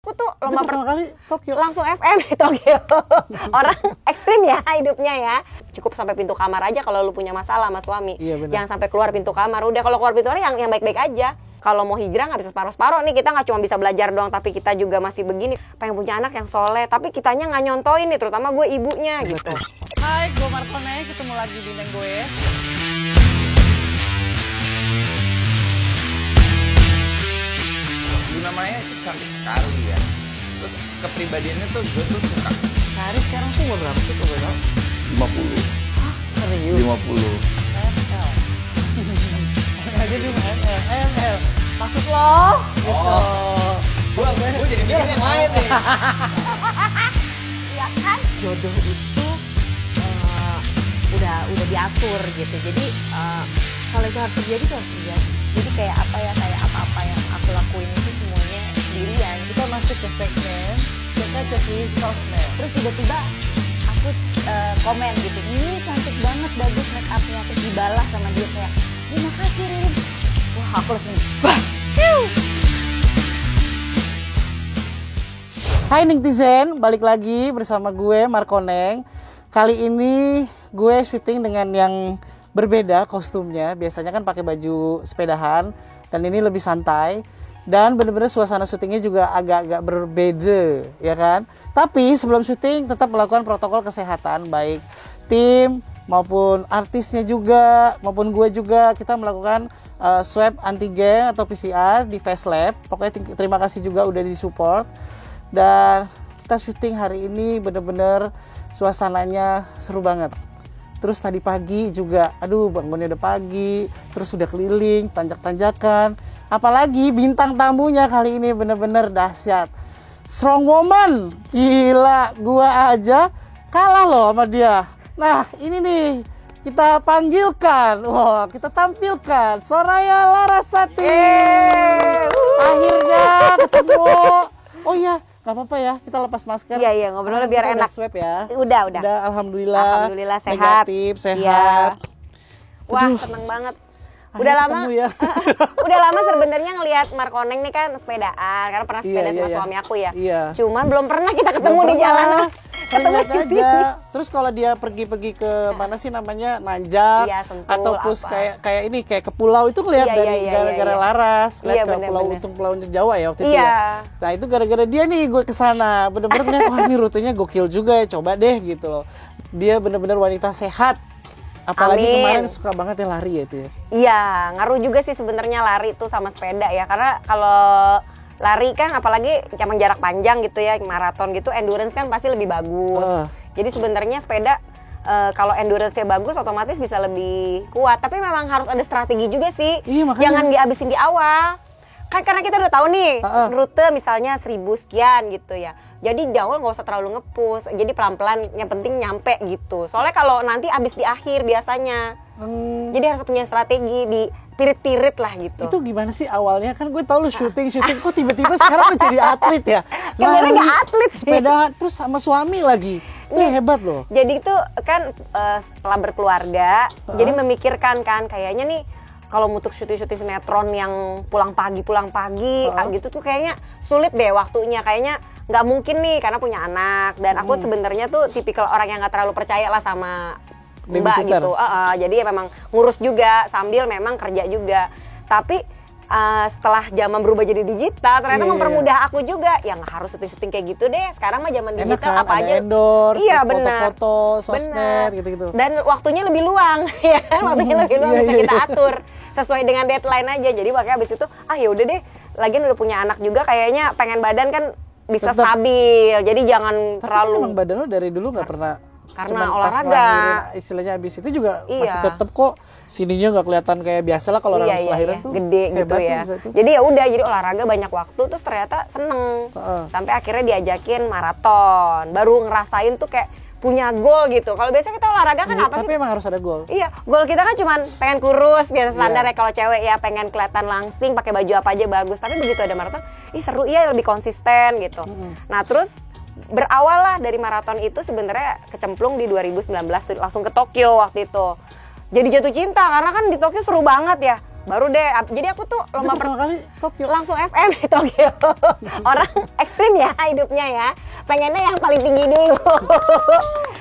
Aku tuh lomba pertama kali Tokyo. Langsung FM di Tokyo. Orang ekstrim ya hidupnya ya. Cukup sampai pintu kamar aja kalau lu punya masalah sama suami. Iya, jangan sampai keluar pintu kamar. Udah kalau keluar pintu kamar yang baik-baik aja. Kalau mau hijrah nggak bisa separuh-separuh nih, kita nggak cuma bisa belajar doang, tapi kita juga masih begini. Pengen punya anak yang soleh, tapi kitanya nggak nyontoin nih, terutama gue ibunya gitu. Hai, gue Markone, ketemu lagi di Neng Goes. Namanya itu cantik sekali ya. Terus kepribadiannya tuh gue tuh suka. Kari sekarang tuh umur berapa sih kalau tau? 50. Hah? Serius? 50. ML. Aja di ML. Maksud lo? Gitu. Gue jadi mikir yang lain nih. Iya kan? Jodoh itu udah diatur gitu. Jadi kalau itu harus terjadi itu harus terjadi. Jadi kayak apa-apa yang aku lakuin itu semuanya sendirian. Kita masuk ke segmen kita jadi sosmed. Terus tiba-tiba aku komen gitu, ini cantik banget, bagus make upnya. Terus dibalas sama dia kayak, terima kasih Rin. Wah aku langsung wah. Hai netizen, balik lagi bersama gue Markoneng. Kali ini gue syuting dengan yang berbeda kostumnya. Biasanya kan pakai baju sepedahan, dan ini lebih santai. Dan bener-bener suasana syutingnya juga agak-agak berbeda, ya kan? Tapi sebelum syuting tetap melakukan protokol kesehatan, baik tim maupun artisnya juga, maupun gue juga. Kita melakukan swab antigen atau PCR di Face Lab. Pokoknya terima kasih juga udah disupport. Dan kita syuting hari ini bener-bener suasananya seru banget. Terus tadi pagi juga, aduh bangunnya udah pagi, terus udah keliling, tanjak-tanjakan. Apalagi bintang tamunya kali ini bener-bener dahsyat. Strong woman, gila, gua aja kalah loh sama dia. Nah ini nih, kita panggilkan, wah kita tampilkan Soraya Larasati. Akhirnya ketemu. Oh iya, nggak apa-apa ya, kita lepas masker. Iya, ngobrol biar enak. Swab ya. Udah. Alhamdulillah sehat. Negatif, sehat. Iya. Wah, seneng banget. Udah lama, ya. udah lama sebenarnya ngelihat Markoneng nih kan sepedaan, karena pernah sepeda sama suami aku ya. Iya. Cuman belum pernah kita ketemu di jalan. Ketemu di sini. Terus kalau dia pergi-pergi ke mana sih namanya, nanjak, Iya, Sentul, atau plus apa. kayak ini kayak ke pulau itu ngeliat dari gara-gara Laras, Iya, ke Pulau Untung, Pulau Jawa ya waktu itu Iya. ya. Nah itu gara-gara dia nih gue kesana, bener-bener ngeliat wah ini rutenya gokil juga ya, coba deh gitu loh. Dia bener-bener wanita sehat. Apalagi Amin. kemarin suka banget ya lari ya itu ya. Iya, ngaruh juga sih sebenarnya lari tuh sama sepeda ya. Karena kalau lari kan apalagi yang jarak panjang gitu ya, maraton gitu, endurance kan pasti lebih bagus. Jadi sebenarnya sepeda kalau endurance-nya bagus otomatis bisa lebih kuat. Tapi memang harus ada strategi juga sih. Iya, makanya. Jangan dihabisin di awal. Kan karena kita udah tahu nih rute misalnya 1000 sekian gitu ya. Jadi di awal nggak usah terlalu nge-push. Jadi pelan-pelan, yang penting nyampe gitu. Soalnya kalau nanti abis di akhir biasanya. Jadi harus punya strategi, di pirit-pirit lah gitu. Itu gimana sih awalnya? Kan gue tau lu syuting, kok tiba-tiba sekarang lu jadi atlet ya? Sebenarnya nggak atlet sih. Sepeda terus sama suami lagi. Itu hebat loh. Jadi itu kan setelah berkeluarga, jadi memikirkan kan kayaknya nih kalau untuk syuting sinetron yang pulang pagi gitu tuh kayaknya sulit deh waktunya. Kayaknya nggak mungkin nih karena punya anak, dan aku sebenarnya tuh tipikal orang yang nggak terlalu percaya lah sama mbak gitu. Jadi ya memang ngurus juga sambil memang kerja juga. Tapi setelah zaman berubah jadi digital, ternyata mempermudah aku juga. Ya nggak harus syuting kayak gitu deh. Sekarang mah zaman digital kan? apa Ada aja. endorse, Iya, terus benar. foto-foto, sosmed gitu-gitu. Dan waktunya lebih luang, ya kan? Waktunya lebih luang bisa kita atur sesuai dengan deadline aja. Jadi makanya abis itu ya udah deh. Lagian udah punya anak juga, kayaknya pengen badan kan bisa stabil. Jadi jangan terlalu. Tapi emang badan lo dari dulu nggak pernah. Karena cuman olahraga. Pas ngelahirin, istilahnya abis itu juga masih tetep kok sininya nggak kelihatan kayak biasa lah kalau orang lahiran tuh gede gitu ya. Jadi ya udah, jadi olahraga banyak waktu, terus ternyata seneng. Sampai akhirnya diajakin maraton, baru ngerasain tuh kayak punya goal gitu. Kalau biasa kita olahraga kan apa sih? Tapi emang harus ada goal. Iya, goal kita kan cuman pengen kurus, biasa standar ya. Kalau cewek ya pengen kelihatan langsing, pakai baju apa aja bagus. Tapi begitu ada maraton, seru ya, lebih konsisten gitu. Nah terus berawal lah dari maraton itu sebenarnya kecemplung di 2019 langsung ke Tokyo waktu itu. Jadi jatuh cinta karena kan di Tokyo seru banget ya. Baru deh, jadi aku tuh Itu lomba pertama kali Tokyo. langsung FM di Tokyo. Orang ekstrim ya hidupnya ya. Pengennya yang paling tinggi dulu.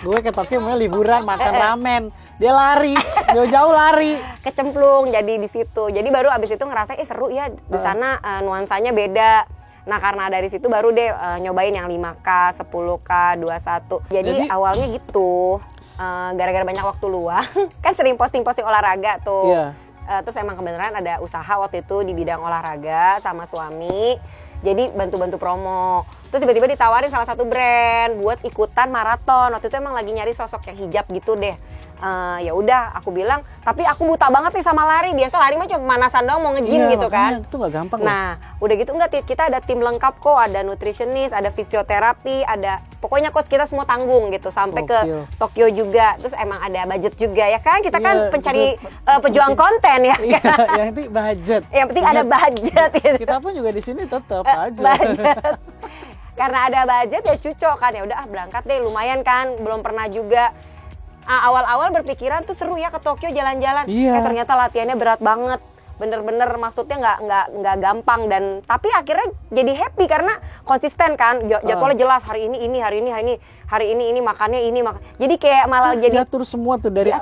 Gue ke Tokyo mau liburan makan ramen. Dia lari, jauh-jauh lari. Kecemplung jadi di situ. Jadi baru abis itu ngerasa seru ya di sana, nuansanya beda. Nah karena dari situ baru deh nyobain yang 5K, 10K, 21. Jadi awalnya gitu, gara-gara banyak waktu luang, kan sering posting-posting olahraga tuh. Iya. Terus emang kebenaran ada usaha waktu itu di bidang olahraga sama suami. Jadi bantu-bantu promo. Terus tiba-tiba ditawarin salah satu brand buat ikutan maraton. Waktu itu emang lagi nyari sosok yang hijab gitu deh. Ya udah, aku bilang, tapi aku buta banget nih sama lari. Biasa lari mah cuma pemanasan doang, mau nge-gym gitu kan. Itu nggak gampang loh. Nah, udah gitu enggak, kita ada tim lengkap kok, ada nutritionist, ada fisioterapi, ada pokoknya coach kita semua tanggung gitu sampai ke Tokyo juga. Terus emang ada budget juga ya kan? Kita kan pencari pejuang konten ya. Iya, yang penting budget. Yang penting ada budget gitu. Kita pun juga di sini tetap budget. Karena ada budget ya cucok kan, ya udah berangkat deh, lumayan kan, belum pernah juga. Awal-awal berpikiran tuh seru ya ke Tokyo jalan-jalan. Ternyata latihannya berat banget. Bener-bener maksudnya nggak gampang, dan tapi akhirnya jadi happy karena konsisten kan, jadwalnya jelas, hari ini makannya ini jadi kayak malah jadi diatur semua tuh dari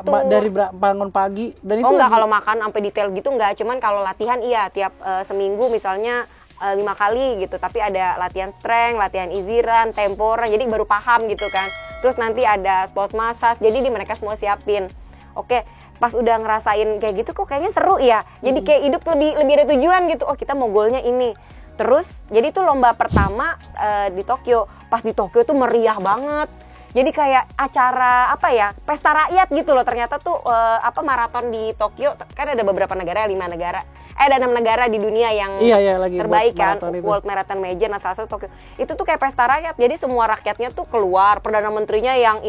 bangun pagi dan itu enggak kalau makan sampai detail gitu enggak, cuman kalau latihan iya tiap seminggu misalnya 5 kali gitu, tapi ada latihan strength, latihan easy run, tempo run, jadi baru paham gitu kan. Terus nanti ada sport massage, jadi di mereka semua siapin. Oke, pas udah ngerasain kayak gitu kok kayaknya seru ya. Jadi kayak hidup lebih ada tujuan gitu. Oh, kita mau goalnya ini. Terus jadi tuh lomba pertama di Tokyo. Pas di Tokyo tuh meriah banget. Jadi kayak acara pesta rakyat gitu loh. Ternyata tuh maraton di Tokyo kan ada beberapa negara, 5 negara. Ada 6 negara di dunia yang lagi terbaik kan, itu. World Marathon Major, nah salah satu Tokyo. Itu tuh kayak pesta rakyat. Jadi semua rakyatnya tuh keluar, perdana menterinya yang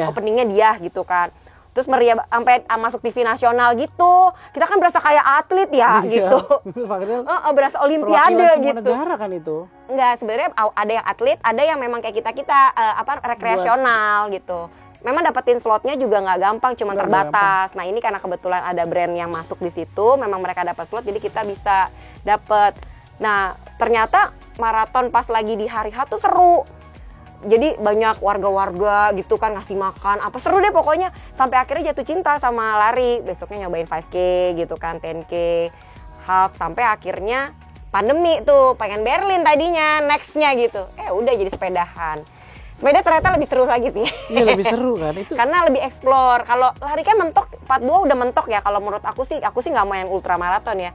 openingnya dia gitu kan. Terus meriah sampai masuk TV nasional gitu. Kita kan berasa kayak atlet ya gitu. Berasa olimpiade gitu. Negara kan itu. Enggak, sebenarnya ada yang atlet, ada yang memang kayak kita rekreasional gitu. Memang dapetin slotnya juga nggak gampang, cuma terbatas. Nah ini karena kebetulan ada brand yang masuk di situ, memang mereka dapat slot, jadi kita bisa dapet. Nah ternyata maraton pas lagi di hari H tuh seru. Jadi banyak warga-warga gitu kan ngasih makan, seru deh pokoknya. Sampai akhirnya jatuh cinta sama lari. Besoknya nyobain 5K gitu kan, 10K, half, sampai akhirnya pandemi tuh, pengen Berlin tadinya, nextnya gitu. Udah jadi sepedahan. Sepeda ternyata lebih seru lagi sih. Iya lebih seru kan itu. Karena lebih explore. Kalau lari kan mentok, 42 udah mentok ya. Kalau menurut aku sih nggak mau yang ultramaraton ya.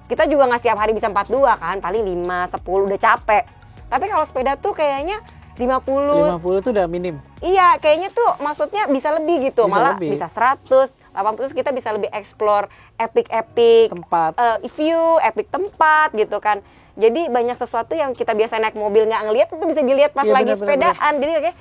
Kita juga nggak setiap hari bisa 42 kan, paling 5, 10 udah capek. Tapi kalau sepeda tuh kayaknya 50 tuh udah minim. Iya, kayaknya tuh maksudnya bisa lebih gitu. Malah bisa 100, 80 kita bisa lebih explore epic tempat. View, epic tempat gitu kan. Jadi banyak sesuatu yang kita biasa naik mobil nggak ngelihat itu bisa dilihat pas lagi sepedaan. Jadi kayak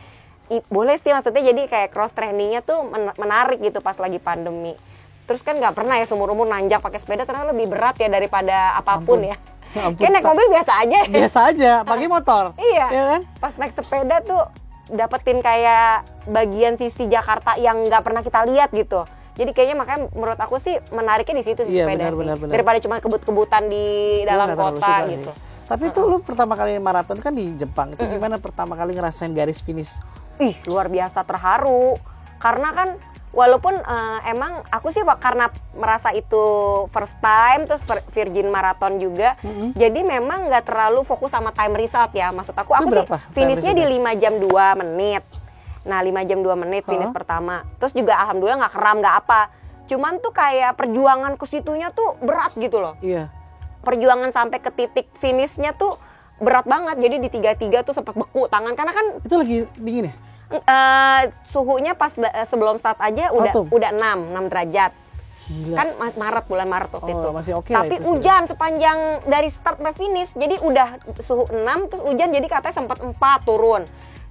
boleh sih, maksudnya jadi kayak cross trainingnya tuh menarik gitu pas lagi pandemi. Terus kan nggak pernah ya seumur-umur nanjak pakai sepeda, ternyata lebih berat ya daripada apapun ya. Kayak naik mobil biasa aja. Biasa aja, pakai motor. Iya. Ya kan? Pas naik sepeda tuh dapetin kayak bagian sisi Jakarta yang nggak pernah kita lihat gitu. Jadi kayaknya makanya menurut aku sih menariknya di situ sepeda benar. daripada cuma kebut-kebutan di dalam kota gitu. Tapi itu lu pertama kali maraton kan di Jepang. Itu gimana pertama kali ngerasain garis finish? Luar biasa terharu. Karena kan walaupun emang aku sih karena merasa itu first time, terus virgin marathon juga, jadi memang nggak terlalu fokus sama time result ya. Maksud aku sih finishnya di 5 jam 2 menit. Nah 5 jam 2 menit finish pertama. Terus juga alhamdulillah nggak kram, nggak apa. Cuman tuh kayak perjuangan ke situnya tuh berat gitu loh. Iya. Perjuangan sampai ke titik finishnya tuh berat banget. Jadi di 33 tuh sempat beku tangan, karena kan itu lagi dingin ya? Suhunya pas sebelum start aja udah 6 derajat. Gila. Kan bulan Maret waktu itu. Masih oke Tapi lah itu hujan sepanjang dari start sampai finish. Jadi udah suhu 6 terus hujan, jadi katanya sempat 4 turun.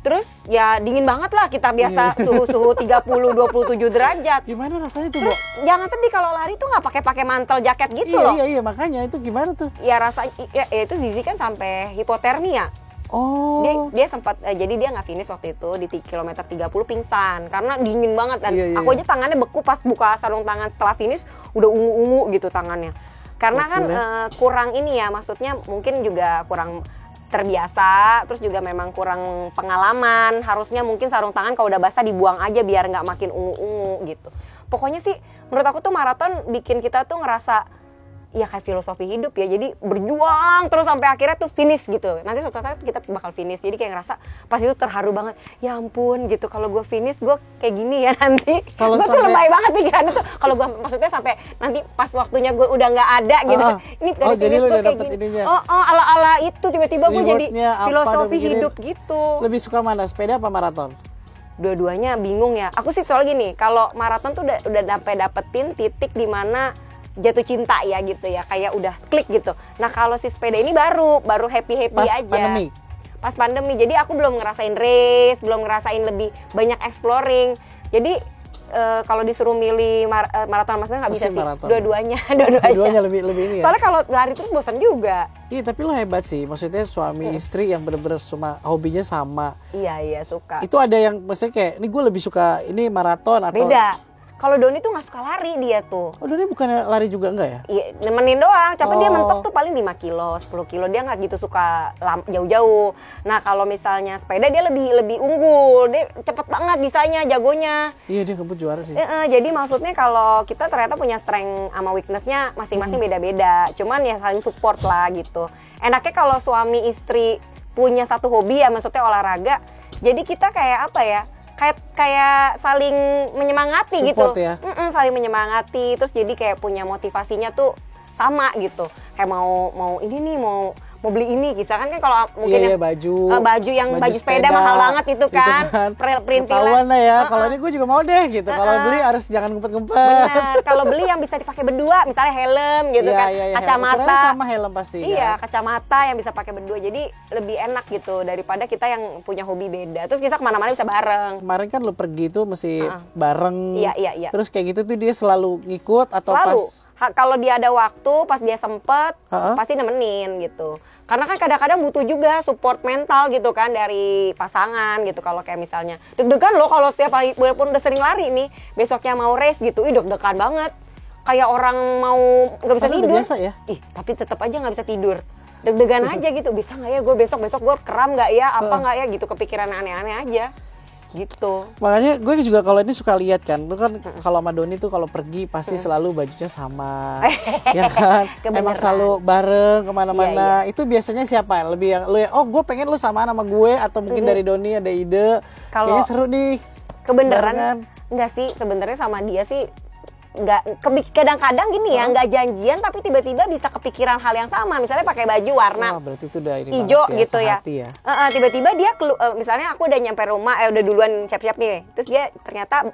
Terus ya dingin banget lah, kita biasa suhu 30 27 derajat. Gimana rasanya tuh, Terus jangan sedih kalau lari tuh nggak pakai mantel jaket gitu loh. Iya makanya itu gimana tuh? Ya rasanya ya itu Zizi kan sampai hipotermia. Oh. Dia sempat jadi dia nggak finish waktu itu di kilometer 30 pingsan karena dingin banget dan Iya. aku aja tangannya beku pas buka sarung tangan setelah finish udah ungu-ungu gitu tangannya. Karena kan kurang ini ya, maksudnya mungkin juga kurang terbiasa, terus juga memang kurang pengalaman. Harusnya mungkin sarung tangan kalau udah basah dibuang aja biar nggak makin ungu-ungu gitu. Pokoknya sih menurut aku tuh maraton bikin kita tuh ngerasa ya kayak filosofi hidup ya, jadi berjuang terus sampai akhirnya tuh finish gitu. Nanti suatu saat kita bakal finish, jadi kayak ngerasa pas itu terharu banget. Ya ampun gitu, kalau gue finish gue kayak gini ya nanti. Kalau Gue tuh lebay banget pikirannya tuh. Kalau gue maksudnya sampai nanti pas waktunya gue udah nggak ada gitu. Ini dari jadi finish lu gue udah kayak dapet gini. ininya. Ala-ala itu tiba-tiba gue jadi Rewardnya apa, filosofi udah mikirin. hidup gitu. Lebih suka mana, sepeda apa maraton? Dua-duanya bingung ya. Aku sih soal gini, kalau maraton tuh udah sampai dapetin titik di mana jatuh cinta ya gitu ya, kayak udah klik gitu. Nah kalau si sepeda ini baru happy Pas aja. pandemi? Pas pandemi, jadi aku belum ngerasain race, belum ngerasain lebih banyak exploring. Jadi kalau disuruh milih maraton mas nggak bisa Pasti sih. maraton. Dua-duanya. lebih ini ya. Soalnya kalau lari terus bosan juga. Iya, tapi lo hebat sih. Maksudnya suami istri yang bener-bener cuma hobinya sama. Iya suka. Itu ada yang maksudnya kayak, ini gue lebih suka ini maraton atau Beda. Kalau Doni tuh nggak suka lari dia tuh. Oh, Doni bukannya lari juga enggak ya? Iya, nemenin doang. Tapi dia Oh. mentok tuh paling 5 kilo, 10 kilo. Dia nggak gitu suka jauh-jauh. Nah, kalau misalnya sepeda dia lebih unggul. Dia cepet banget bisanya, jagonya. Iya, dia kebut juara sih. Jadi maksudnya kalau kita ternyata punya strength sama weakness-nya masing-masing beda-beda. Cuman ya saling support lah gitu. Enaknya kalau suami istri punya satu hobi ya, maksudnya olahraga. Jadi kita kayak apa ya? Kayak saling menyemangati Support gitu. ya? Saling menyemangati, terus jadi kayak punya motivasinya tuh sama gitu. Kayak mau ini nih, mau beli ini, misalkan kan kalau mungkin Iya, yang baju sepeda mahal banget itu kan, perintilan. Ketahuan lah ya, kalau ini gue juga mau deh gitu. Kalau beli harus jangan ngumpet-ngumpet. Benar, kalau beli yang bisa dipakai berdua, misalnya helm gitu Iya, kan, iya, iya. kacamata. Ukurannya sama helm pasti Iya, kan? kacamata yang bisa pakai berdua, jadi lebih enak gitu daripada kita yang punya hobi beda. Terus kita kemana-mana bisa bareng. Kemarin kan lo pergi tuh mesti bareng. Iya. Terus kayak gitu tuh dia selalu ngikut atau Selalu. pas? Kalau dia ada waktu, pas dia sempet, Ha-ha. pasti nemenin gitu. Karena kan kadang-kadang butuh juga support mental gitu kan dari pasangan gitu. Kalau kayak misalnya deg-degan loh kalau setiap hari walaupun udah sering lari nih, besoknya mau race gitu, deg-degan banget. Kayak orang mau nggak bisa Padahal udah tidur. biasa ya? Tapi tetap aja nggak bisa tidur. Deg-degan aja gitu. Bisa nggak ya gue besok gue kram nggak ya? Apa nggak ya gitu, kepikiran aneh-aneh aja. Gitu. Makanya gue juga kalau ini suka lihat kan, lu kan kalau sama Doni tuh kalau pergi pasti selalu bajunya sama, ya kan? Emang Kebeneran. selalu bareng kemana-mana. Iya. Itu biasanya siapa? Lebih yang lu ya, oh gue pengen lu samaan sama gue atau mungkin dari Doni ada ide. Kalau- Kayaknya seru nih. Kebeneran Barengan. enggak sih, sebenarnya sama dia sih nggak kadang-kadang gini ya, nggak janjian tapi tiba-tiba bisa kepikiran hal yang sama, misalnya pakai baju warna Wah, berarti itu udah ini hijau banget gitu ya. sehati ya. Tiba-tiba dia misalnya aku udah nyampe rumah, udah duluan siap-siap nih, terus dia ternyata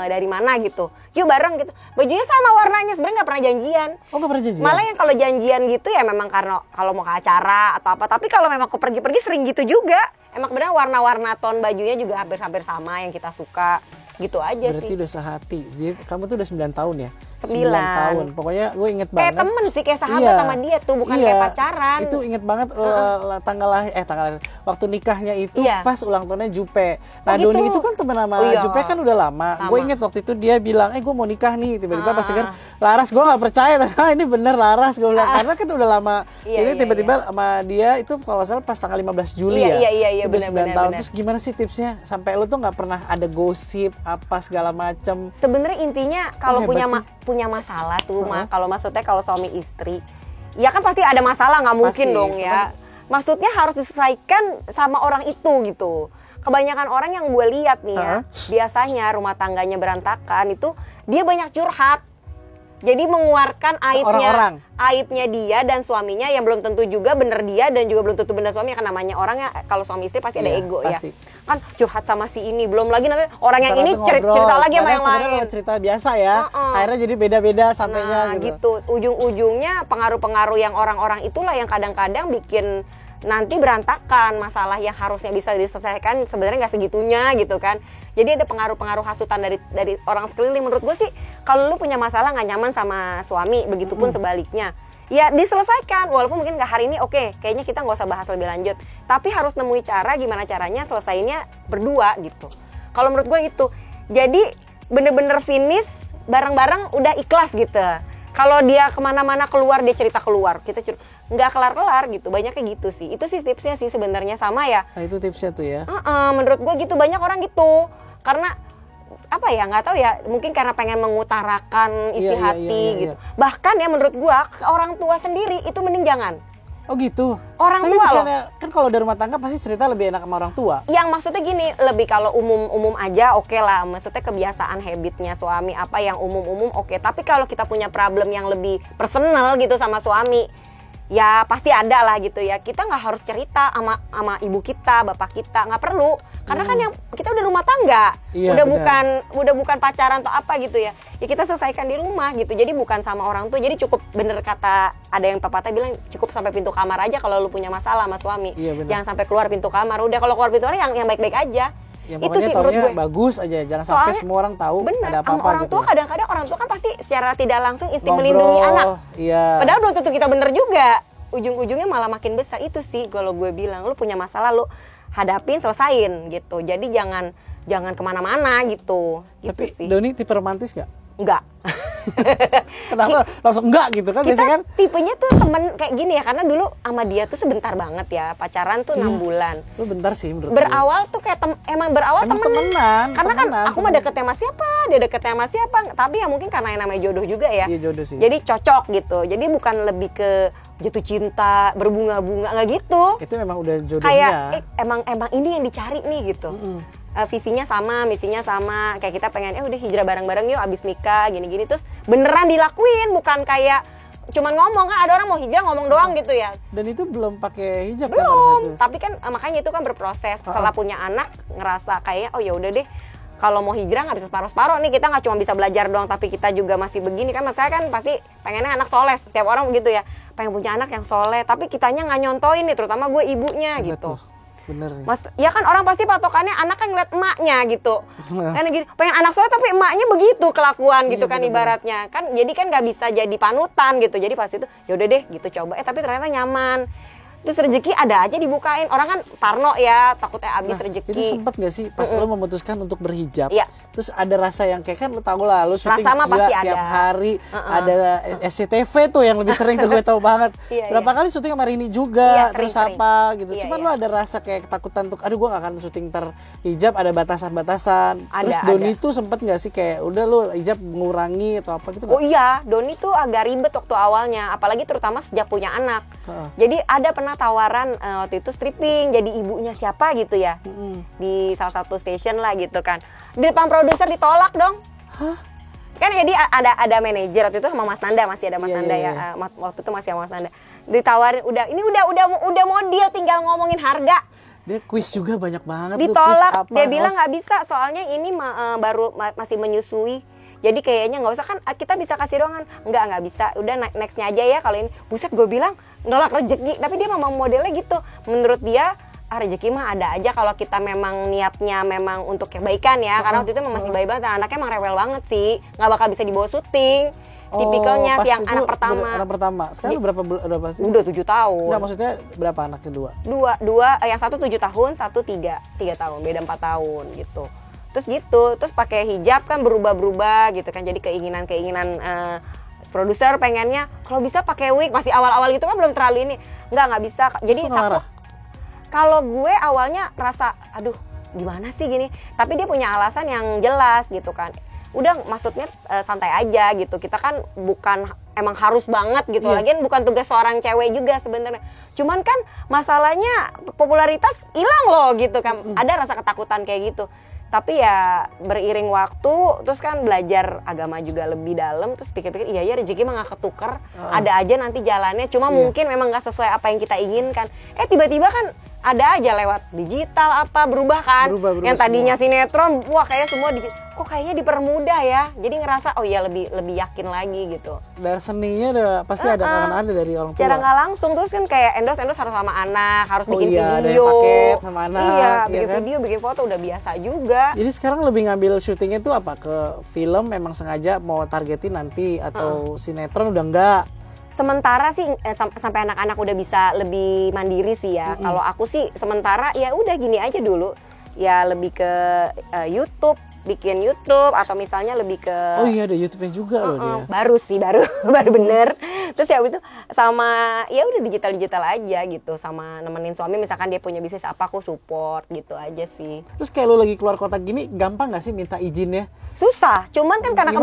dari mana gitu, yuk bareng gitu, bajunya sama warnanya, sebenarnya nggak pernah janjian. Oh, nggak pernah janjian? Malah yang kalau janjian gitu ya memang karena kalau mau ke acara atau apa, tapi kalau memang aku pergi-pergi sering gitu juga, emang kebetulan warna-warna ton bajunya juga hampir-hampir sama yang kita suka. Gitu aja Berarti sih. udah sehati. Jadi kamu tuh udah 9 tahun ya? 9 tahun. Pokoknya gue inget Kayak banget. temen sih, kayak sahabat Iya. sama dia tuh, bukan Iya. kayak pacaran. Itu inget banget tanggal waktu nikahnya itu Iya. pas ulang tahunnya Jupe. Nah, Oh, gitu. Doni itu kan teman sama Oh, iya. Jupe kan udah lama. Lama. Gue inget waktu itu dia bilang, gue mau nikah nih. Tiba-tiba pas denger Laras, gue nggak percaya. Ini bener Laras, gue bilang. Karena kan udah lama. Iya, Ini iya, tiba-tiba sama dia itu kalau nggak salah pas tanggal 15 Juli Iya, ya. iya, Udah benar, 9 tahun. benar. Terus gimana sih tipsnya? Sampai lu tuh nggak pernah ada gosip apa segala macem. Sebenarnya intinya kalau hebat sih. punya masalah tuh mah, kalau maksudnya kalau suami istri, ya kan pasti ada masalah, nggak mungkin Pasti, dong ya. Maksudnya harus diselesaikan sama orang itu gitu. Kebanyakan orang yang gue lihat nih ya, biasanya rumah tangganya berantakan itu dia banyak curhat. Jadi mengeluarkan Orang-orang. aibnya dia dan suaminya yang belum tentu juga bener dia dan juga belum tentu bener suami, kan namanya orang ya, kalau suami istri pasti ada Iya, ego pasti. ya. Kan curhat sama si ini, belum lagi nanti orang yang ini Rata-rata cerita ngobrol. lagi sama Padahal yang sebenarnya lain. lewat cerita biasa ya. Akhirnya jadi beda-beda sampainya Nah gitu. gitu, ujung-ujungnya pengaruh-pengaruh yang orang-orang itulah yang kadang-kadang bikin nanti berantakan masalah yang harusnya bisa diselesaikan, sebenarnya nggak segitunya gitu kan. Jadi ada pengaruh-pengaruh hasutan dari orang sekeliling. Menurut gue sih kalau lu punya masalah nggak nyaman sama suami, begitupun sebaliknya, ya diselesaikan. Walaupun mungkin nggak hari ini, oke, kayaknya kita nggak usah bahas lebih lanjut. Tapi harus nemui cara gimana caranya selesainya berdua gitu. Kalau menurut gue itu. Jadi bener-bener finish bareng-bareng udah ikhlas gitu. Kalau dia kemana-mana keluar, dia cerita keluar, kita nggak kelar-kelar gitu. Banyaknya gitu sih. Itu sih tipsnya sih sebenarnya sama ya. Nah, itu tipsnya tuh ya. Menurut gue gitu, banyak orang gitu. Karena apa ya, nggak tahu ya, mungkin karena pengen mengutarakan isi hati gitu. Bahkan ya menurut gue, orang tua sendiri itu mending jangan. Oh gitu. Orang Tapi tua loh. Kan kalau dari rumah tangga pasti cerita lebih enak sama orang tua. Yang maksudnya gini, lebih kalau umum-umum aja oke lah. Maksudnya kebiasaan habitnya suami apa yang umum-umum oke. Tapi kalau kita punya problem yang lebih personal gitu sama suami, ya pasti ada lah gitu ya. Kita nggak harus cerita sama ibu kita, bapak kita, nggak perlu. Karena kan yang kita udah rumah tangga, Iya, udah bukan pacaran atau apa gitu ya. Ya kita selesaikan di rumah gitu. Jadi bukan sama orang tua. Jadi cukup, bener kata ada yang pepatah bilang, cukup sampai pintu kamar aja kalau lu punya masalah sama suami. Iya, bener. Jangan sampai keluar pintu kamar. Udah kalau keluar pintu kamar yang baik-baik aja. Ya Itu pokoknya sih menurut taunya gue. bagus aja, jangan sampai Soalnya semua orang tahu Bener, ada sama apa-apa orang gitu. tua kadang-kadang orang tua kan pasti secara tidak langsung insting Ngobrol, melindungi anak. Iya. Padahal belum tentu kita bener juga. Ujung-ujungnya malah makin besar. Itu sih kalau gue bilang, lu punya masalah lu hadapin, selesain gitu. Jadi jangan kemana-mana gitu. Tapi Gitu sih. Doni tipe romantis gak? Enggak. Kenapa langsung enggak gitu kan? Biasanya kan Tipenya tuh temen kayak gini ya, karena dulu sama dia tuh sebentar banget ya, pacaran tuh 6 bulan. lu bentar sih menurut Berawal tuh kayak emang berawal Emang temenan. temenan, Karena kan temenan, aku mah deketnya sama siapa, dia deketnya sama siapa. Tapi ya mungkin karena yang namanya jodoh juga ya. Iya, jodoh sih. Jadi cocok gitu. Jadi bukan lebih ke jatuh cinta, berbunga-bunga, nggak gitu. itu memang udah jodohnya. Kayak emang ini yang dicari nih gitu. Visinya sama, misinya sama. Kayak kita pengen udah hijrah bareng-bareng yuk abis nikah gini-gini, terus beneran dilakuin, bukan kayak cuman ngomong. Kan ada orang mau hijrah ngomong doang gitu ya. Dan itu belum pakai hijab kan pada saat Belum, itu? tapi kan makanya itu kan berproses. Setelah punya anak ngerasa kayak ya udah deh, kalau mau hijrah nggak bisa separuh-separuh nih, kita nggak cuma bisa belajar doang, tapi kita juga masih begini kan. Saya kan pasti pengennya anak soleh, setiap orang begitu ya, pengen punya anak yang soleh, tapi kitanya nggak nyontoin nih, terutama gue ibunya gitu. Bener nih. Mas, ya kan orang pasti patokannya anak kan ngeliat emaknya gitu. Kan gini, pengen anak soleh tapi emaknya begitu kelakuan gitu kan, ibaratnya. Kan jadi kan nggak bisa jadi panutan gitu. Jadi pas itu ya udah deh gitu coba. Tapi ternyata nyaman. Terus rezeki ada aja dibukain. Orang kan parno ya, takutnya habis rezeki. Itu sempet gak sih pas lo memutuskan untuk berhijab? Iya. Terus ada rasa yang kayak kan lo tau lah, lo syuting Rasa mah pasti tiap ada. hari. Ada SCTV tuh yang lebih sering tuh gue tau banget. Iya, Berapa kali syuting sama Rini juga, Iya, terus sering-sering. apa gitu. Iya, Cuman iya. lo ada rasa kayak ketakutan untuk, aduh gue gak akan syuting terhijab, ada batasan-batasan. Ada, Terus Doni ada. tuh sempet gak sih kayak udah lo hijab mengurangi atau apa gitu Oh gak? iya, Doni tuh agak ribet waktu awalnya, apalagi terutama sejak punya anak. Jadi ada pernah tawaran waktu itu stripping, jadi ibunya siapa gitu ya, di salah satu station lah gitu kan. Di depan produser ditolak dong. Kan jadi ada manajer waktu itu sama Mas Nanda, masih ada Mas Iya, Nanda iya, ya. Waktu itu masih sama Mas Nanda. Ditawarin udah mau deal, tinggal ngomongin harga. Dia quiz juga banyak banget tuh, quiz Ditolak, apa, dia bilang host. nggak bisa, soalnya ini baru masih menyusui. Jadi kayaknya nggak usah, kan kita bisa kasih doang kan. Nggak bisa, udah nextnya aja ya kalau ini. Buset, gue bilang nolak rezeki, tapi dia memang modelnya gitu. Menurut dia rezeki mah ada aja kalau kita memang niatnya memang untuk kebaikan ya. Karena waktu itu memang masih bayi banget, dan anaknya emang rewel banget sih, nggak bakal bisa dibawa syuting. Tipikalnya pas yang itu anak pertama. Anak pertama. Sekarang berapa sih? Udah 7 tahun. Enggak, maksudnya berapa anak kedua? Dua, yang satu 7 tahun, satu 3 tahun, beda 4 tahun gitu. Terus gitu, terus pakai hijab kan berubah-berubah gitu kan, jadi keinginan produser pengennya kalau bisa pakai wig, masih awal-awal gitu kan, belum terlalu ini, nggak bisa. Jadi Terus ngelarang? kalau gue awalnya rasa aduh gimana sih gini, tapi dia punya alasan yang jelas gitu kan. Udah, maksudnya santai aja gitu, kita kan bukan emang harus banget gitu. Iya. Lagian bukan tugas seorang cewek juga sebenarnya. Cuman kan masalahnya popularitas hilang loh gitu kan. Ada rasa ketakutan kayak gitu. Tapi ya beriring waktu, terus kan belajar agama juga lebih dalam, terus pikir-pikir iya ya rezeki mah gak ketuker, ada aja nanti jalannya. Cuma mungkin memang gak sesuai apa yang kita inginkan. Tiba-tiba kan ada aja lewat digital apa berubah kan. Berubah Yang tadinya sinetron, wah kayaknya semua kok kayaknya dipermudah ya. Jadi ngerasa oh iya lebih yakin lagi gitu. Dan seninya udah pasti akan ada dari orang tua. Secara nggak langsung, terus kan kayak endorse harus sama anak, harus bikin iya, ada video. yang paket sama anak, Iya, iya bikin kan? video, bikin foto udah biasa juga. Jadi sekarang lebih ngambil syutingnya tuh apa? Ke film memang sengaja mau targetin nanti atau sinetron udah enggak? Sementara sih sampai anak-anak udah bisa lebih mandiri sih ya. Kalau aku sih sementara ya udah gini aja dulu. Ya lebih ke YouTube, bikin YouTube atau misalnya lebih ke Oh iya, ada YouTube-nya juga loh dia. baru baru bener. Terus ya itu sama ya udah digital aja gitu, sama nemenin suami misalkan dia punya bisnis apa aku support gitu aja sih. Terus kayak lu lagi keluar kota gini, gampang nggak sih minta izinnya? Susah, cuman kan karena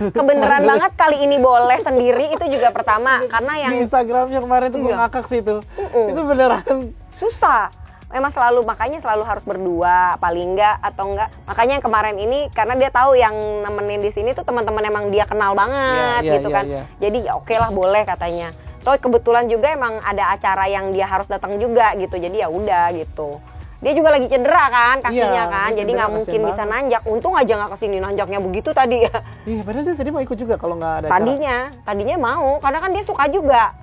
kebeneran banget kali ini boleh sendiri itu juga pertama karena yang Di Instagramnya kemarin tuh gue ngakak sih itu. Itu beneran. susah. Memang makanya selalu harus berdua paling enggak atau enggak. Makanya yang kemarin ini karena dia tahu yang nemenin di sini tuh teman-teman emang dia kenal banget gitu kan. Jadi ya oke lah boleh katanya. Toh kebetulan juga emang ada acara yang dia harus datang juga gitu. Jadi ya udah gitu. Dia juga lagi cedera kan kakinya kan. Jadi nggak mungkin bisa nanjak. Untung aja nggak kesini nanjaknya begitu tadi ya. Iya, padahal dia tadi mau ikut juga kalau nggak ada Tadinya mau karena kan dia suka juga.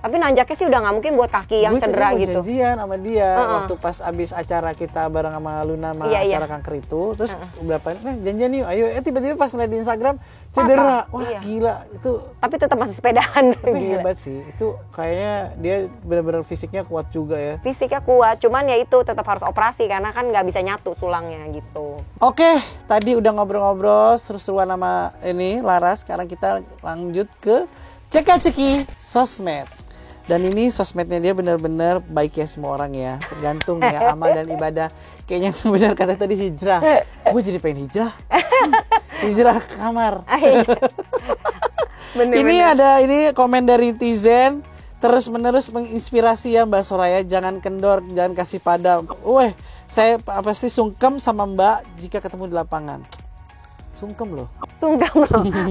Tapi nanjaknya sih udah nggak mungkin buat kaki yang cedera gitu. Gue janjian sama dia waktu pas abis acara kita bareng sama Luna sama acara kanker itu. Terus berapa janjian yuk, ayo. Tiba-tiba pas ngeliat di Instagram cedera. Wah gila itu. Tapi tetap masih sepedahan. Tapi hebat sih. Itu kayaknya dia benar-benar fisiknya kuat juga ya. Fisiknya kuat, cuman ya itu tetap harus operasi karena kan nggak bisa nyatu tulangnya gitu. Oke, tadi udah ngobrol-ngobrol seru-seruan sama ini Laras. Sekarang kita lanjut ke ceka-ceki sosmed. Dan ini sosmednya dia benar-benar baik ya semua orang ya. Tergantung ya amal dan ibadah. Kayaknya benar kata tadi hijrah. Gue jadi pengen hijrah. Hijrah ke kamar. Ini ada komen dari netizen. Terus-menerus menginspirasi ya Mbak Soraya. Jangan kendor, jangan kasih padam. Saya pasti sungkem sama Mbak jika ketemu di lapangan. Sungkem loh.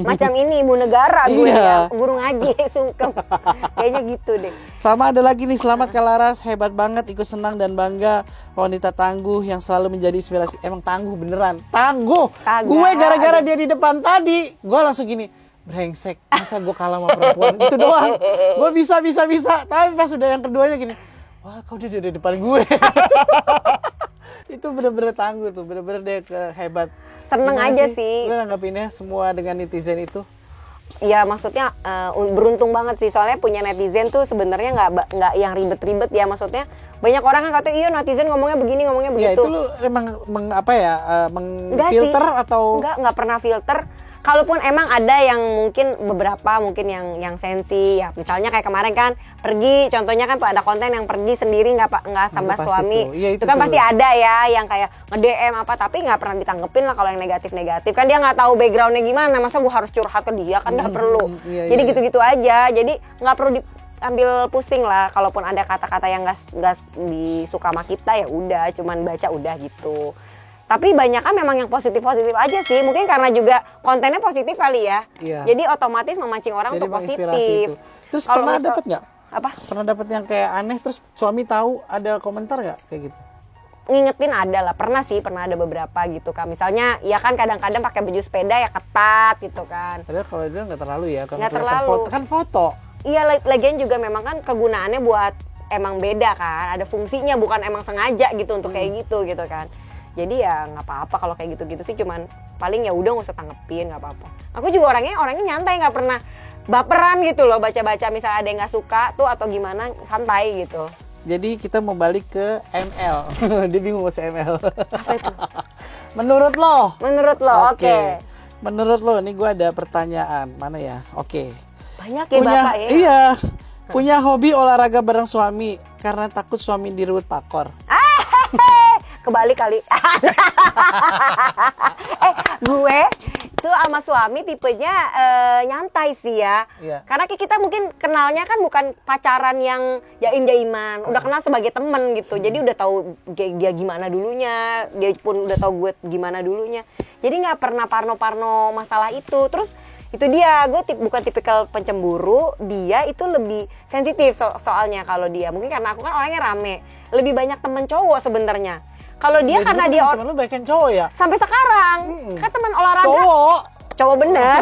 Macam ini ibu negara gue ya, guru ngaji sungkem. Kayaknya gitu deh. Sama ada lagi nih, selamat Kak Laras, hebat banget, ikut senang dan bangga. Wanita tangguh yang selalu menjadi inspirasi. Emang tangguh beneran, tangguh. Gue gara-gara dia di depan tadi, gue langsung gini, brengsek, bisa gue kalah sama perempuan. Itu doang, gue bisa. Tapi pas udah yang keduanya gini, wah kau dia di depan gue. Itu bener-bener tangguh tuh, bener-bener dia hebat. Seneng Gimana aja sih. Lu nanggapinnya semua dengan netizen itu? Ya maksudnya beruntung banget sih soalnya punya netizen tuh sebenarnya nggak yang ribet-ribet ya, maksudnya banyak orang kan katanya iya netizen ngomongnya begini ngomongnya begitu. Ya itu lu emang mengfilter atau? Nggak pernah filter. Kalaupun emang ada yang mungkin beberapa yang sensi ya, misalnya kayak kemarin kan pergi, contohnya kan tuh ada konten yang pergi sendiri nggak sama suami, itu kan pasti ada ya yang kayak nge-DM apa, tapi nggak pernah ditanggepin lah kalau yang negatif kan dia nggak tahu backgroundnya gimana, masa gue harus curhat ke dia kan nggak perlu, jadi gitu-gitu aja, jadi nggak perlu diambil pusing lah, kalaupun ada kata-kata yang nggak disuka sama kita ya udah, cuman baca udah gitu. Tapi banyak kan memang yang positif-positif aja sih. Mungkin karena juga kontennya positif kali ya. Iya. Jadi otomatis memancing orang untuk positif. Terus pernah dapat nggak? Apa? Pernah dapat yang kayak aneh terus suami tahu ada komentar nggak kayak gitu? Ngingetin ada lah. Pernah ada beberapa gitu kan. Misalnya ya kan kadang-kadang pakai baju sepeda ya ketat gitu kan. Padahal kalau dia nggak terlalu ya. Nggak terlalu. Foto. Iya, lagian juga memang kan kegunaannya buat emang beda kan. Ada fungsinya bukan emang sengaja gitu untuk kayak gitu kan. Jadi ya nggak apa-apa kalau kayak gitu-gitu sih, cuman paling ya udah nggak usah tanggepin, nggak apa-apa. Aku juga orangnya nyantai, nggak pernah baperan gitu loh, baca-baca misalnya ada yang nggak suka tuh atau gimana, santai gitu. Jadi kita mau balik ke ML. Dia bingung sama ML. Apa itu? Menurut lo, oke. Menurut lo, nih gue ada pertanyaan, mana ya? Oke. Banyak ya Bapak ya? Iya. Punya hobi olahraga bareng suami karena takut suami dirut pakor. Kebalik kali. Gue tuh sama suami tipenya nyantai sih ya. Iya. Karena kita mungkin kenalnya kan bukan pacaran yang jaim-jaiman, udah kenal sebagai temen gitu. Jadi udah tahu dia gimana dulunya, dia pun udah tahu gue gimana dulunya. Jadi nggak pernah parno-parno masalah itu. Terus itu dia, gue bukan tipikal pencemburu, dia itu lebih sensitif soalnya kalau dia. Mungkin karena aku kan orangnya rame, lebih banyak temen cowok sebenarnya. Kalau dia karena dia temen lu banyak cowok ya? Sampai sekarang kan teman olahraga cowok bener.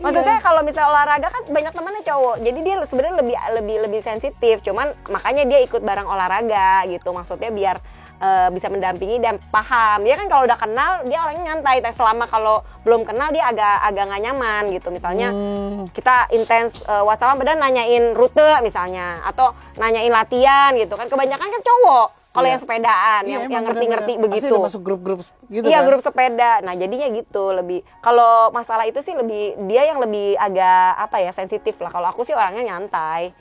Maksudnya kalau misalnya olahraga kan banyak temannya cowok, jadi dia sebenarnya lebih sensitif. Cuman makanya dia ikut bareng olahraga gitu, maksudnya biar bisa mendampingi dan paham. Dia kan kalau udah kenal dia orangnya nyantai, tapi selama kalau belum kenal dia agak nggak nyaman gitu. Misalnya kita intens WhatsApp dan nanyain rute misalnya atau nanyain latihan gitu kan. Kebanyakan kan cowok kalau yang sepedaan yang ngerti-ngerti begitu. Pasti udah masuk grup-grup gitu iya, kan. grup sepeda. Nah, jadinya gitu lebih. Kalau masalah itu sih lebih dia yang lebih agak sensitif lah. Kalau aku sih orangnya nyantai.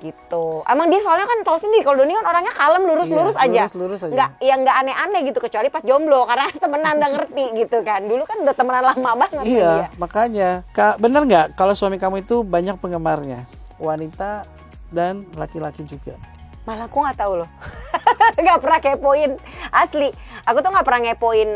Gitu. Emang dia soalnya kan tahu sendiri kalau Doni kan orangnya kalem lurus-lurus aja. Lurus aja. Nggak aneh-aneh gitu kecuali pas jomblo karena temenan udah ngerti gitu kan. Dulu kan udah temenan lama banget Iya, dia. makanya. Bener nggak kalau suami kamu itu banyak penggemarnya? Wanita dan laki-laki juga. Malah aku nggak tahu loh. Nggak pernah kepoin asli. Aku tuh nggak pernah ngepoin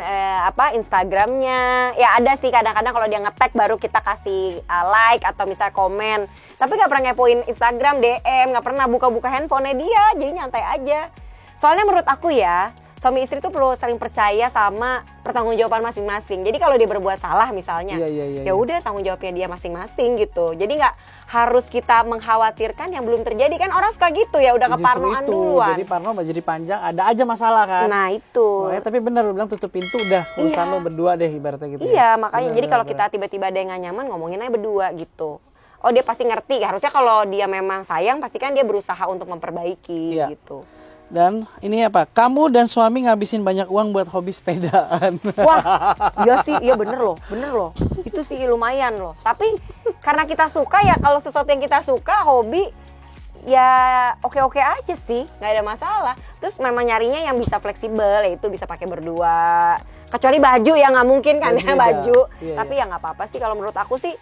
Instagramnya. Ya ada sih kadang-kadang kalau dia nge-tag baru kita kasih like atau misalnya komen. Tapi nggak pernah ngepoin Instagram, DM, nggak pernah buka-buka handphonenya dia. Jadi nyantai aja. Soalnya menurut aku ya, suami istri tuh perlu saling percaya sama pertanggungjawaban masing-masing. Jadi kalau dia berbuat salah misalnya, ya udah tanggung jawabnya dia masing-masing gitu. Jadi nggak harus kita mengkhawatirkan yang belum terjadi kan orang suka gitu ya udah keparnoan duluan. Jadi parno jadi panjang, ada aja masalah kan. Nah itu. Makanya, tapi benar lu bilang tutup pintu udah urusan lo berdua deh ibaratnya gitu. Iya makanya jadi kalau kita tiba-tiba ada yang nggak nyaman ngomongin aja berdua gitu. Oh dia pasti ngerti. Harusnya kalau dia memang sayang pasti kan dia berusaha untuk memperbaiki gitu. Dan ini apa? Kamu dan suami ngabisin banyak uang buat hobi sepedaan. Wah, iya sih, iya bener loh. Itu sih lumayan loh. Tapi karena kita suka ya, kalau sesuatu yang kita suka, hobi, ya oke-oke aja sih, nggak ada masalah. Terus memang nyarinya yang bisa fleksibel, yaitu bisa pakai berdua. Kecuali baju ya nggak mungkin kan ya baju. Iya, tapi ya nggak apa-apa sih kalau menurut aku sih.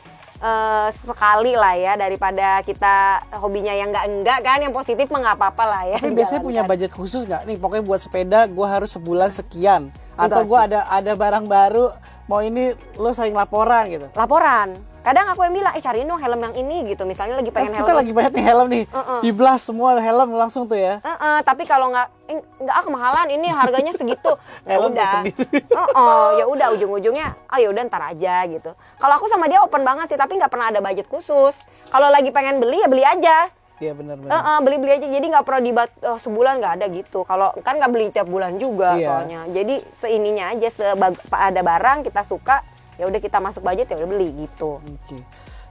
Sekali lah ya daripada kita hobinya yang enggak kan yang positif mah nggak apa-apa lah ya. Tapi biasanya punya budget khusus nggak nih pokoknya buat sepeda gue harus sebulan sekian atau gue ada barang baru mau ini lo saling laporan gitu. Laporan. Kadang aku yang bilang, cariin dong helm yang ini gitu. Misalnya lagi pengen helm. Kita lagi banyak nih helm nih. Diblas semua helm langsung tuh ya. Tapi kalau nggak kemahalan ini harganya segitu. Ya Helm udah. Ya udah ujung-ujungnya ya udah ntar aja gitu. Kalau aku sama dia open banget sih, tapi nggak pernah ada budget khusus. Kalau lagi pengen beli ya beli aja. Iya benar. Beli aja. Jadi nggak pernah sebulan nggak ada gitu. Kalau kan nggak beli tiap bulan juga soalnya. Jadi seininya aja ada barang kita suka. Ya udah kita masuk budget ya udah beli gitu. Oke.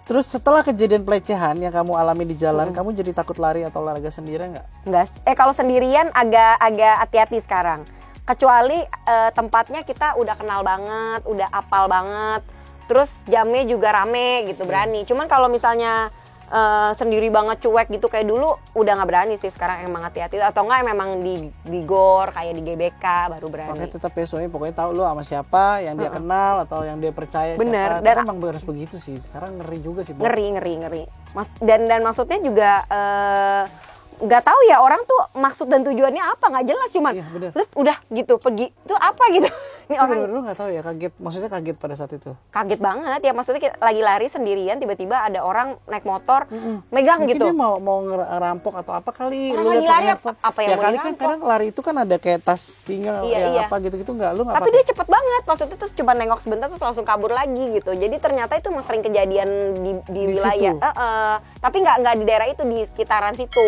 Terus setelah kejadian pelecehan yang kamu alami di jalan, kamu jadi takut lari atau olahraga sendirian nggak? Enggak. Kalau sendirian agak hati-hati sekarang. Kecuali tempatnya kita udah kenal banget, udah apal banget. Terus jamnya juga rame gitu, berani. Cuman kalau misalnya sendiri banget cuek gitu kayak dulu udah nggak berani sih sekarang emang hati-hati atau enggak memang di GOR kayak di GBK baru berani. Makanya tetap ya suami pokoknya tahu lu sama siapa yang dia kenal atau yang dia percaya. Bener. Siapa. Dan emang harus begitu sih. Sekarang ngeri juga sih. Ngeri. Dan maksudnya juga nggak tahu ya orang tuh maksud dan tujuannya apa nggak jelas cuman udah gitu pergi itu apa gitu. Ini orang lu nggak tahu ya maksudnya kaget pada saat itu. Kaget banget ya maksudnya lagi lari sendirian tiba-tiba ada orang naik motor megang mungkin gitu. Dia mau ngerampok atau apa kali. Orang lagi lari apa yang ya mau kali kan kadang lari itu kan ada kayak tas pinggang apa gitu nggak lu nggak. Tapi dia cepet banget maksudnya terus cuma nengok sebentar terus langsung kabur lagi gitu. Jadi ternyata itu sering kejadian di wilayah. Tapi nggak di daerah itu di sekitaran situ.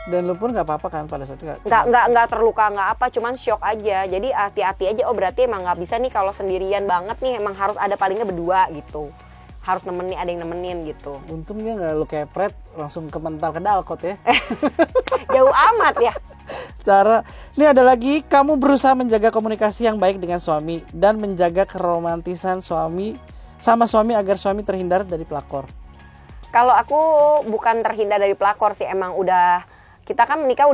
Dan lu pun nggak apa-apa kan pada saat itu? Nggak terluka nggak apa, cuman shock aja. Jadi hati-hati aja. Oh berarti emang nggak bisa nih kalau sendirian banget nih, emang harus ada palingnya berdua gitu. Harus ada yang nemenin gitu. Untungnya nggak lu kepret langsung ke mental ke dalkot ya. Jauh amat ya. Ini ada lagi, kamu berusaha menjaga komunikasi yang baik dengan suami dan menjaga keromantisan suami agar suami terhindar dari pelakor. Kalau aku bukan terhindar dari pelakor sih, emang kita kan menikah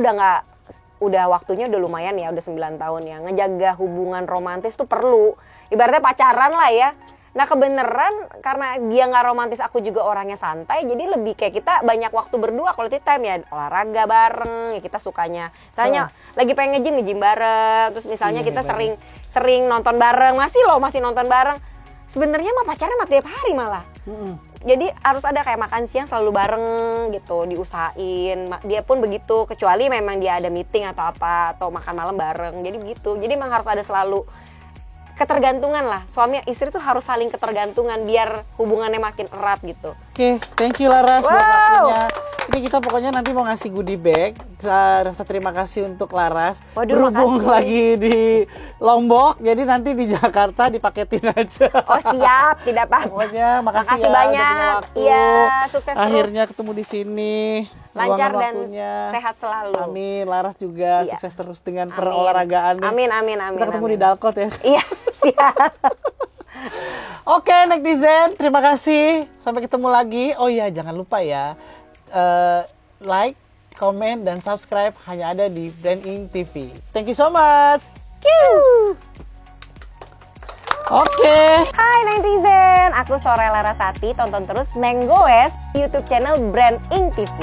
udah waktunya udah lumayan ya, udah 9 tahun ya. Ngejaga hubungan romantis tuh perlu. Ibaratnya pacaran lah ya. Nah kebeneran karena dia nggak romantis, aku juga orangnya santai, jadi lebih kayak kita banyak waktu berdua quality time ya, olahraga bareng ya kita sukanya. Misalnya lagi pengen nge-gym bareng, terus misalnya kita sering nonton bareng, masih nonton bareng. Sebenarnya mah pacaran mah tiap hari malah. Jadi harus ada kayak makan siang selalu bareng gitu, diusahain. Dia pun begitu, kecuali memang dia ada meeting atau apa, atau makan malam bareng. Jadi begitu. Jadi memang harus ada selalu ketergantungan lah. Suami istri tuh harus saling ketergantungan biar hubungannya makin erat gitu. Oke, thank you Laras buat Wow. waktunya. Ini kita pokoknya nanti mau ngasih goodie bag. Rasa terima kasih untuk Laras. Waduh, Berhubung makasih. lagi di Lombok, jadi nanti di Jakarta dipaketin aja. Oh siap, tidak apa-apa. Pokoknya makasih, Makasih ya banyak. udah punya waktu. Iya, sukses terus. Akhirnya ketemu di sini. Lancar Luangkan dan waktunya. sehat selalu. Amin. Laras juga Iya. sukses terus dengan Amin. perolahragaan. nih. Amin, amin, amin. Kita ketemu amin. di Dalkot ya. Iya, siap. Oke, netizen, terima kasih. Sampai ketemu lagi. Oh iya, jangan lupa ya, like, komen, dan subscribe hanya ada di Branding TV. Thank you so much. Oke. Hai netizen, aku Soraya Larasati. Tonton terus Neng Goes YouTube channel Brand Ink TV.